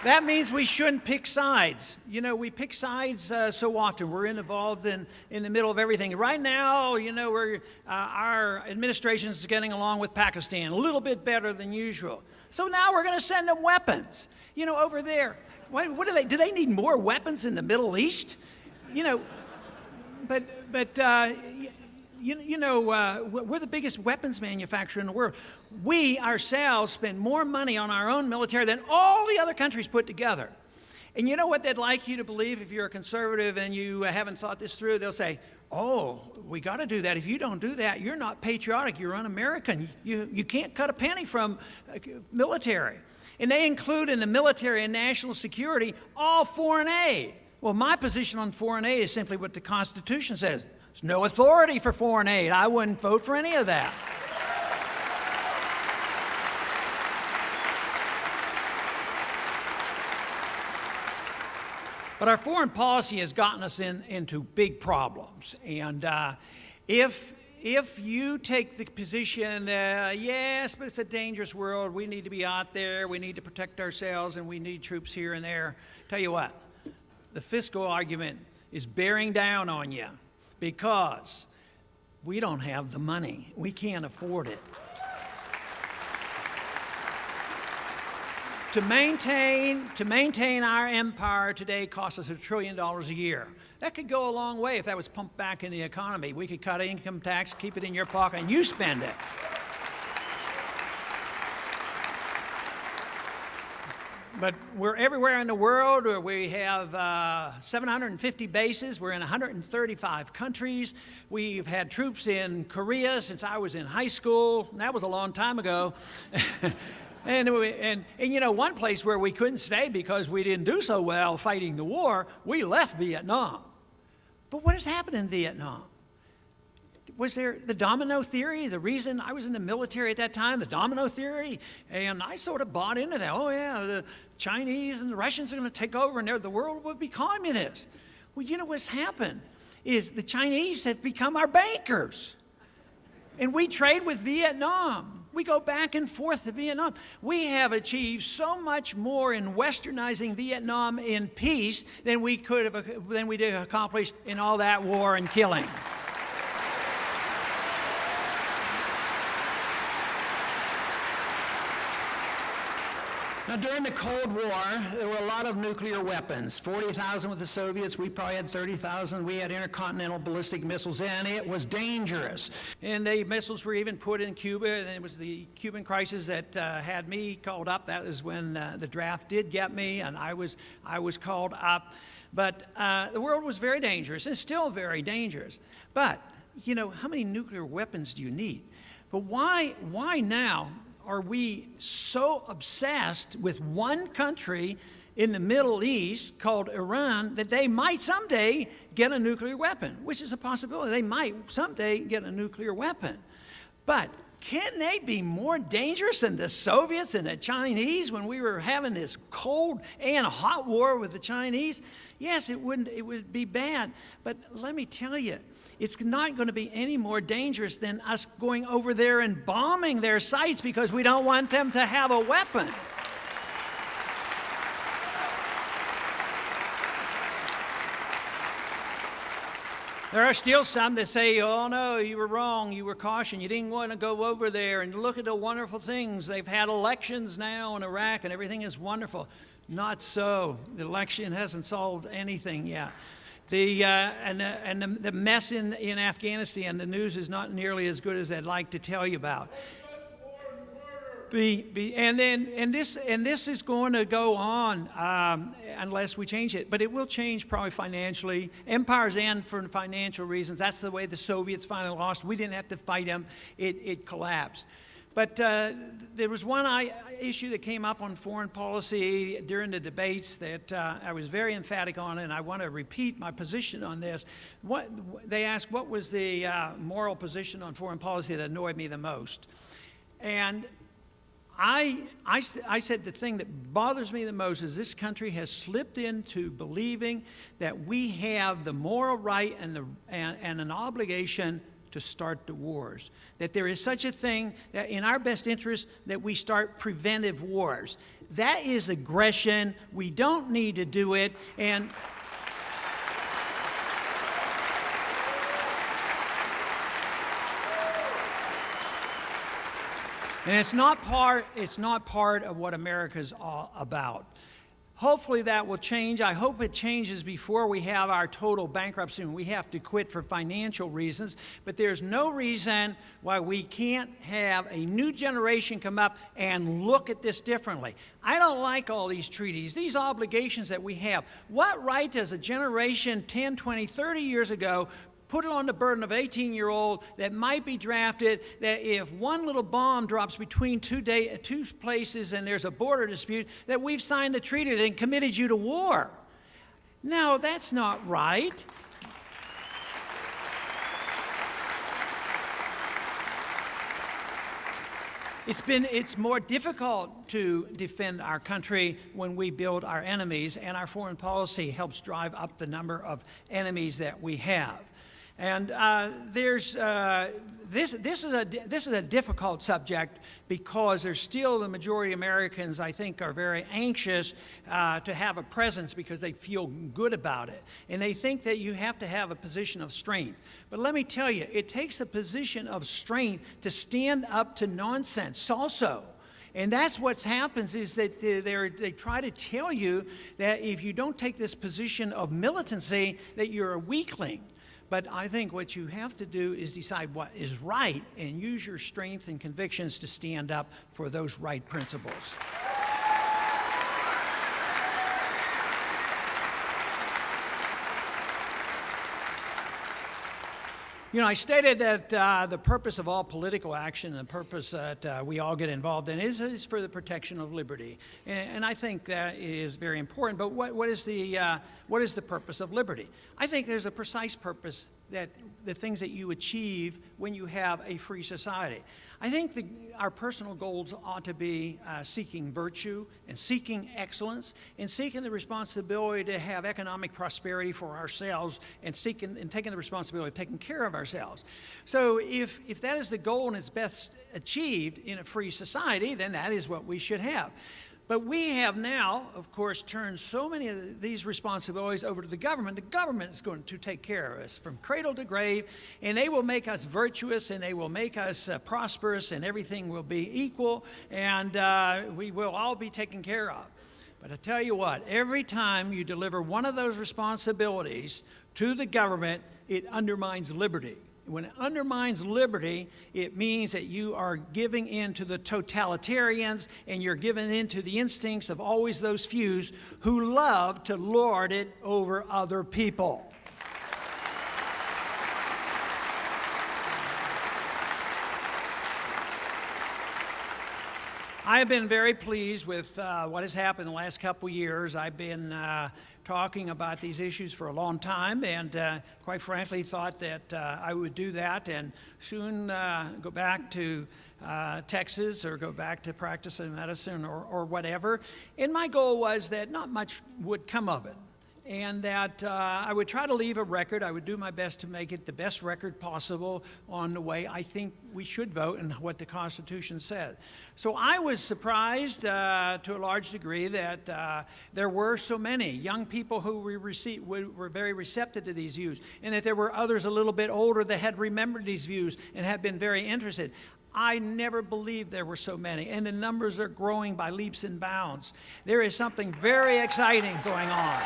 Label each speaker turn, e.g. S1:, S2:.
S1: That means we shouldn't pick sides. You know, we pick sides so often. We're involved in the middle of everything. Right now, you know, our administration is getting along with Pakistan a little bit better than usual. So now we're going to send them weapons. You know, over there. What do they need more weapons in the Middle East? You know, but you know, we're the biggest weapons manufacturer in the world. We ourselves spend more money on our own military than all the other countries put together. And you know what they'd like you to believe if you're a conservative and you haven't thought this through? They'll say, oh, we got to do that. If you don't do that, you're not patriotic. You're un-American. You can't cut a penny from military. And they include in the military and national security all foreign aid. Well, my position on foreign aid is simply what the Constitution says. There's no authority for foreign aid. I wouldn't vote for any of that. But our foreign policy has gotten us into big problems. And if you take the position, yes, but it's a dangerous world, we need to be out there, we need to protect ourselves, and we need troops here and there, tell you what, the fiscal argument is bearing down on you because we don't have the money. We can't afford it. To maintain our empire today costs us $1 trillion a year. That could go a long way if that was pumped back in the economy. We could cut income tax, keep it in your pocket, and you spend it. But we're everywhere in the world. We have 750 bases. We're in 135 countries. We've had troops in Korea since I was in high school. That was a long time ago. And you know, one place where we couldn't stay because we didn't do so well fighting the war, we left Vietnam. But what has happened in Vietnam? Was there the domino theory? The reason I was in the military at that time, the domino theory, and I sort of bought into that. Oh yeah, the Chinese and the Russians are going to take over and the world will be communist. Well, you know what's happened is the Chinese have become our bankers. And we trade with Vietnam. We go back and forth to Vietnam. We have achieved so much more in westernizing Vietnam in peace than we did accomplish in all that war and killing. Now, during the Cold War, there were a lot of nuclear weapons. 40,000 with the Soviets. We probably had 30,000. We had intercontinental ballistic missiles, and it was dangerous. And the missiles were even put in Cuba, and it was the Cuban crisis that had me called up. That was when the draft did get me, and I was called up. But the world was very dangerous, and still very dangerous. But, you know, how many nuclear weapons do you need? But why now are we so obsessed with one country in the Middle East called Iran that they might someday get a nuclear weapon, which is a possibility. They might someday get a nuclear weapon. But can they be more dangerous than the Soviets and the Chinese when we were having this cold and hot war with the Chinese? Yes, it would be bad. But let me tell you, it's not going to be any more dangerous than us going over there and bombing their sites because we don't want them to have a weapon. There are still some that say, oh no, you were wrong, you were cautioned, you didn't want to go over there, and look at the wonderful things. They've had elections now in Iraq and everything is wonderful. Not so. The election hasn't solved anything yet. The mess in Afghanistan, the news is not nearly as good as I'd like to tell you about. And this is going to go on unless we change it. But it will change probably financially. Empires end for financial reasons. That's the way the Soviets finally lost. We didn't have to fight them. It collapsed. But there was one issue that came up on foreign policy during the debates that I was very emphatic on, and I want to repeat my position on this. They asked what was the moral position on foreign policy that annoyed me the most. And I said the thing that bothers me the most is this country has slipped into believing that we have the moral right and an obligation to start the wars. That there is such a thing that in our best interest that we start preventive wars. That is aggression. We don't need to do it. And it's not part of what America's all about. Hopefully that will change. I hope it changes before we have our total bankruptcy and we have to quit for financial reasons. But there's no reason why we can't have a new generation come up and look at this differently. I don't like all these treaties, these obligations that we have. What right does a generation 10, 20, 30 years ago put it on the burden of an 18-year-old that might be drafted, that if one little bomb drops between two places and there's a border dispute, that we've signed the treaty and committed you to war? No, that's not right. It's more difficult to defend our country when we build our enemies, and our foreign policy helps drive up the number of enemies that we have. And this is a difficult subject because there's still the majority of Americans, I think, are very anxious to have a presence because they feel good about it. And they think that you have to have a position of strength. But let me tell you, it takes a position of strength to stand up to nonsense also. And that's what happens is that they try to tell you that if you don't take this position of militancy, that you're a weakling. But I think what you have to do is decide what is right and use your strength and convictions to stand up for those right principles. You know, I stated that the purpose of all political action, the purpose that we all get involved in is for the protection of liberty. And I think that is very important. But what is the purpose of liberty? I think there's a precise purpose, that the things that you achieve when you have a free society. I think our personal goals ought to be seeking virtue and seeking excellence and seeking the responsibility to have economic prosperity for ourselves and taking the responsibility of taking care of ourselves. So if that is the goal and it's best achieved in a free society, then that is what we should have. But we have now, of course, turned so many of these responsibilities over to the government. The government is going to take care of us from cradle to grave, and they will make us virtuous, and they will make us prosperous, and everything will be equal, and we will all be taken care of. But I tell you what, every time you deliver one of those responsibilities to the government, it undermines liberty. When it undermines liberty, it means that you are giving in to the totalitarians and you're giving in to the instincts of always those few who love to lord it over other people. I have been very pleased with what has happened in the last couple of years. I've been talking about these issues for a long time, and quite frankly thought that I would do that and soon go back to Texas or go back to practicing medicine or whatever. And my goal was that not much would come of it, and that I would try to leave a record. I would do my best to make it the best record possible on the way I think we should vote and what the Constitution said. So I was surprised to a large degree that there were so many young people who were very receptive to these views, and that there were others a little bit older that had remembered these views and had been very interested. I never believed there were so many, and the numbers are growing by leaps and bounds. There is something very exciting going on.